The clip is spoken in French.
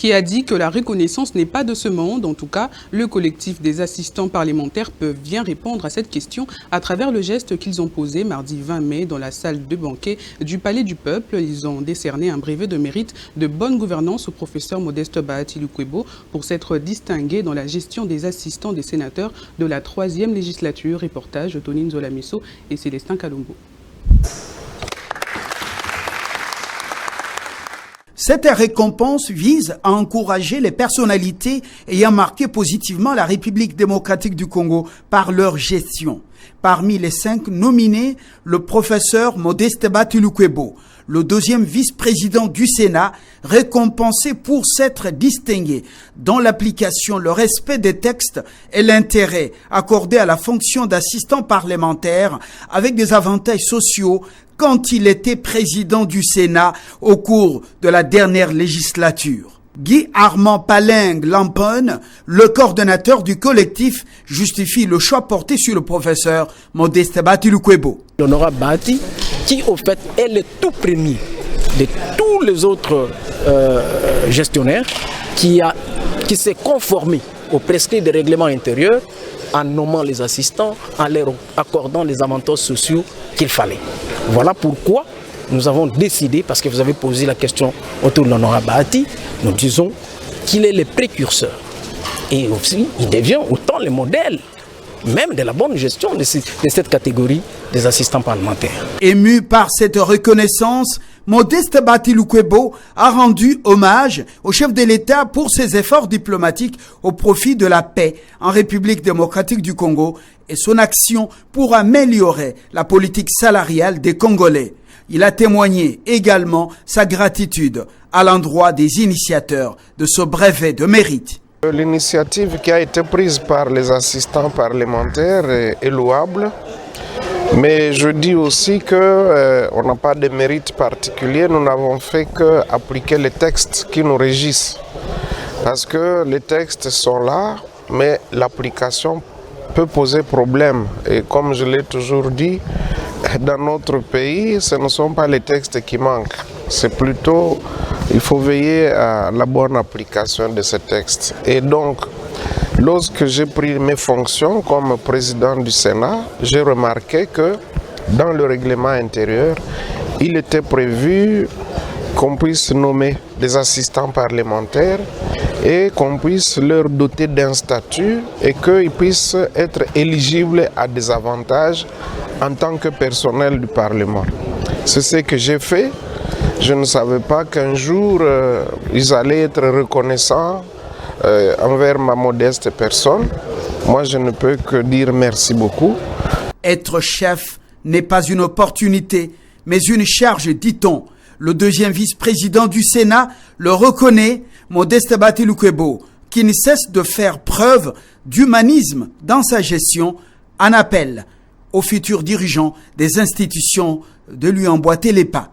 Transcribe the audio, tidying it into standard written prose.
qui a dit que la reconnaissance n'est pas de ce monde. En tout cas, le collectif des assistants parlementaires peut bien répondre à cette question à travers le geste qu'ils ont posé mardi 20 mai dans la salle de banquet du Palais du Peuple. Ils ont décerné un brevet de mérite de bonne gouvernance au professeur Modeste Bahati Lukwebo pour s'être distingué dans la gestion des assistants des sénateurs de la 3e législature. Reportage de Tony Nzolamiso et Célestin Kalumbo. Cette récompense vise à encourager les personnalités ayant marqué positivement la République démocratique du Congo par leur gestion. Parmi les 5 nominés, le professeur Modeste Bahati Lukwebo, le 2e vice-président du Sénat, récompensé pour s'être distingué dans l'application, le respect des textes et l'intérêt accordé à la fonction d'assistant parlementaire avec des avantages sociaux quand il était président du Sénat au cours de la dernière législature. Guy Armand Paling Lampone, le coordonnateur du collectif, justifie le choix porté sur le professeur Modeste Bahati Lukwebo. L'honorable Bahati, qui au fait est le tout premier de tous les autres gestionnaires, qui s'est conformé aux prescrits des règlements intérieurs en nommant les assistants, en leur accordant les avantages sociaux qu'il fallait. Voilà pourquoi nous avons décidé, parce que vous avez posé la question autour de l'honorable Bahati, nous disons qu'il est le précurseur. Et aussi, il devient autant le modèle, même de la bonne gestion de cette catégorie des assistants parlementaires. Ému par cette reconnaissance, Modeste Bahati Lukwebo a rendu hommage au chef de l'État pour ses efforts diplomatiques au profit de la paix en République démocratique du Congo et son action pour améliorer la politique salariale des Congolais. Il a témoigné également sa gratitude à l'endroit des initiateurs de ce brevet de mérite. L'initiative qui a été prise par les assistants parlementaires est louable, mais je dis aussi qu'on n'a pas de mérite particulier, nous n'avons fait qu'appliquer les textes qui nous régissent. Parce que les textes sont là, mais l'application peut poser problème. Et comme je l'ai toujours dit, dans notre pays, ce ne sont pas les textes qui manquent. C'est plutôt, il faut veiller à la bonne application de ces textes. Et donc, lorsque j'ai pris mes fonctions comme président du Sénat, j'ai remarqué que dans le règlement intérieur, il était prévu qu'on puisse nommer des assistants parlementaires et qu'on puisse leur doter d'un statut et qu'ils puissent être éligibles à des avantages en tant que personnel du Parlement. C'est ce que j'ai fait. Je ne savais pas qu'un jour, ils allaient être reconnaissants envers ma modeste personne. Moi, je ne peux que dire merci beaucoup. Être chef n'est pas une opportunité, mais une charge, dit-on. Le 2e vice-président du Sénat le reconnaît, Modeste Bahati Lukwebo, qui ne cesse de faire preuve d'humanisme dans sa gestion, en appel aux futurs dirigeants des institutions de lui emboîter les pas.